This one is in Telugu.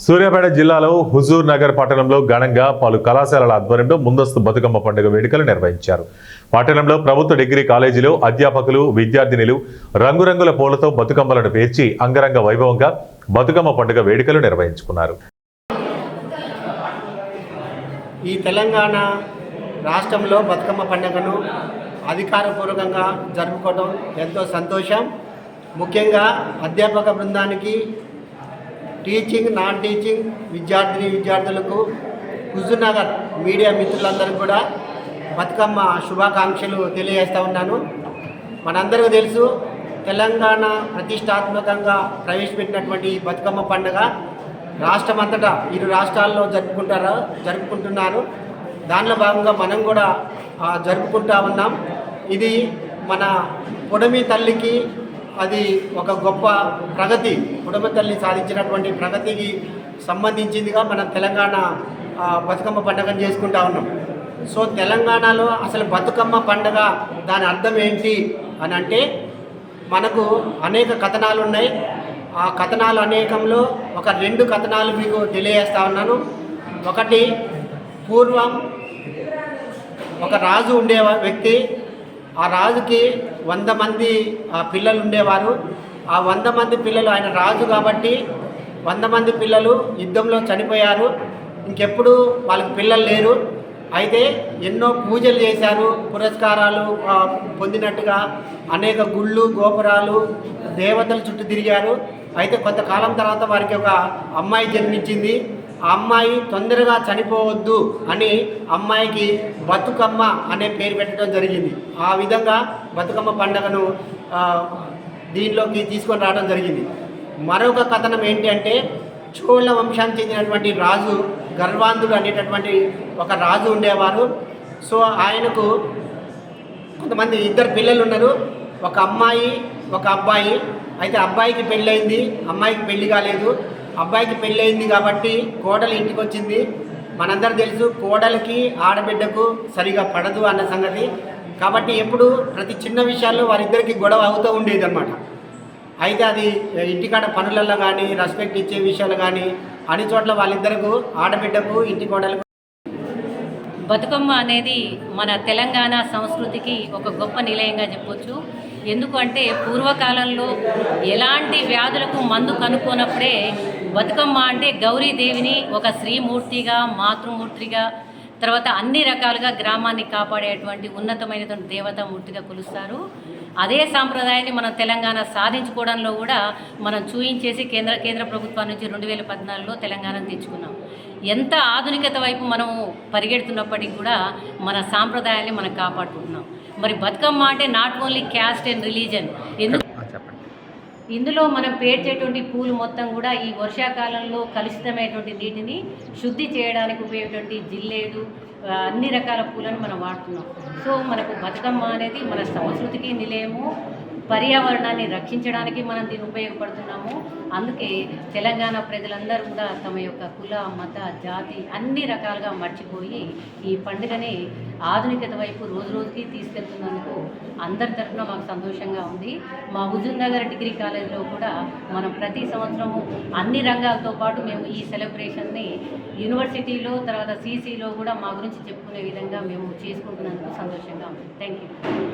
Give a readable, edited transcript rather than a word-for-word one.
సూర్యాపేట జిల్లాలో హుజూర్ నగర్ పట్టణంలో ఘనంగా పలు కళాశాలల ఆధ్వర్యంలో ముందస్తు బతుకమ్మ పండుగ వేడుకలు నిర్వహించారు. పట్టణంలో ప్రభుత్వ డిగ్రీ కాలేజీలో అధ్యాపకులు, విద్యార్థినులు రంగురంగుల పూలతో బతుకమ్మలను పేర్చి అంగరంగ వైభవంగా బతుకమ్మ పండుగ వేడుకలు నిర్వహించుకున్నారు. ఈ తెలంగాణ రాష్ట్రంలో బతుకమ్మ పండుగను అధికారపూర్వకంగా జరుపుకోవడం ఎంతో సంతోషం. ముఖ్యంగా అధ్యాపక బృందానికి, టీచింగ్, నాన్ టీచింగ్ విద్యార్థులకు, హుజూర్ నగర్ మీడియా మిత్రులందరికీ కూడా బతుకమ్మ శుభాకాంక్షలు తెలియజేస్తూ ఉన్నాను. మనందరికీ తెలుసు, తెలంగాణ ప్రతిష్టాత్మకంగా ప్రవేశపెట్టినటువంటి ఈ బతుకమ్మ పండుగ రాష్ట్రమంతటా 2 రాష్ట్రాల్లో జరుపుకుంటున్నారు. దానిలో భాగంగా మనం కూడా జరుపుకుంటా ఉన్నాం. ఇది మన పొడమి తల్లికి అది ఒక గొప్ప ప్రగతి, పొడమి తల్లి సాధించినటువంటి ప్రగతికి సంబంధించిందిగా మన తెలంగాణ బతుకమ్మ పండుగను చేసుకుంటా ఉన్నాం. సో తెలంగాణలో అసలు బతుకమ్మ పండుగ దాని అర్థం ఏంటి అని అంటే, మనకు అనేక కథనాలు ఉన్నాయి. ఆ కథనాలు అనేకంలో ఒక 2 కథనాలు మీకు తెలియజేస్తా ఉన్నాను. ఒకటి, పూర్వం ఒక రాజు ఉండే వ్యక్తి, ఆ రాజుకి 100 మంది పిల్లలు ఉండేవారు. ఆ 100 మంది పిల్లలు, ఆయన రాజు కాబట్టి 100 మంది పిల్లలు యుద్ధంలో చనిపోయారు. ఇంకెప్పుడు వాళ్ళకి పిల్లలు లేరు. అయితే ఎన్నో పూజలు చేశారు, పురస్కారాలు పొందినట్టుగా అనేక గుళ్ళు, గోపురాలు, దేవతల చుట్టూ తిరిగారు. అయితే కొంతకాలం తర్వాత వారికి ఒక అమ్మాయి జన్మించింది. ఆ అమ్మాయి తొందరగా చనిపోవద్దు అని అమ్మాయికి బతుకమ్మ అనే పేరు పెట్టడం జరిగింది. ఆ విధంగా బతుకమ్మ పండుగను దీనిలోకి తీసుకొని రావడం జరిగింది. మరొక కథనం ఏంటి అంటే, చోళ వంశానికి చెందినటువంటి రాజు గర్వాంధుడు అనేటటువంటి ఒక రాజు ఉండేవారు. సో ఆయనకు కొంతమంది 2 పిల్లలు ఉన్నారు, ఒక అమ్మాయి, ఒక అబ్బాయి. అయితే అబ్బాయికి పెళ్ళయింది, అమ్మాయికి పెళ్లి కాలేదు. అబ్బాయికి పెళ్ళయింది కాబట్టి కోడలు ఇంటికి వచ్చింది. మనందరూ తెలుసు, కోడలికి ఆడబిడ్డకు సరిగా పడదు అన్న సంగతి. కాబట్టి ఎప్పుడు ప్రతి చిన్న విషయాల్లో వారిద్దరికి గొడవ అవుతూ ఉండేది అన్నమాట. అయితే అది ఇంటికాడ పనులలో కానీ, రెస్పెక్ట్ ఇచ్చే విషయాలు కానీ, అన్ని చోట్ల వాళ్ళిద్దరకు, ఆడబిడ్డకు, ఇంటి కోడలకు. బతుకమ్మ అనేది మన తెలంగాణ సంస్కృతికి ఒక గొప్ప నిలయంగా చెప్పొచ్చు. ఎందుకంటే పూర్వకాలంలో ఎలాంటి వ్యాధులకు మందు కనుక్కోనప్పుడే బతుకమ్మ అంటే గౌరీదేవిని ఒక శ్రీమూర్తిగా, మాతృమూర్తిగా, తర్వాత అన్ని రకాలుగా గ్రామాన్ని కాపాడేటువంటి ఉన్నతమైనటువంటి దేవతామూర్తిగా కొలుస్తారు. అదే సాంప్రదాయాన్ని మనం తెలంగాణ సాధించుకోవడంలో కూడా మనం చూయించేసి కేంద్ర ప్రభుత్వం నుంచి 2014లో తెలంగాణను తెచ్చుకున్నాం. ఎంత ఆధునికత వైపు మనం పరిగెడుతున్నప్పటికీ కూడా మన సాంప్రదాయాన్ని మనం కాపాడుకుంటున్నాం. మరి బతుకమ్మ అంటే not only caste and religion. ఇందులో మనం పేర్చేటువంటి పూలు మొత్తం కూడా ఈ వర్షాకాలంలో కలుషితమైనటువంటి నీటిని శుద్ధి చేయడానికి ఉపయోగటువంటి జిల్లేడు, అన్ని రకాల పూలను మనం వాడుతున్నాం. సో మనకు బతుకమ్మ అనేది మన సంస్కృతికి నిలయము, పర్యావరణాన్ని రక్షించడానికి మనం దీన్ని ఉపయోగపడుతున్నాము. అందుకే తెలంగాణ ప్రజలందరూ కూడా తమ యొక్క కుల, మత, జాతి అన్ని రకాలుగా మర్చిపోయి ఈ పండుగని ఆధునికత వైపు రోజు రోజుకి తీసుకెళ్తున్నందుకు అందరి తరఫున మాకు సంతోషంగా ఉంది. మా హుజూర్ నగర్ డిగ్రీ కాలేజీలో కూడా మనం ప్రతి సంవత్సరము అన్ని రంగాలతో పాటు మేము ఈ సెలబ్రేషన్ని యూనివర్సిటీలో, తర్వాత సీసీలో కూడా మా గురించి చెప్పుకునే విధంగా మేము చేసుకుంటున్నందుకు సంతోషంగా ఉంది. Thank you.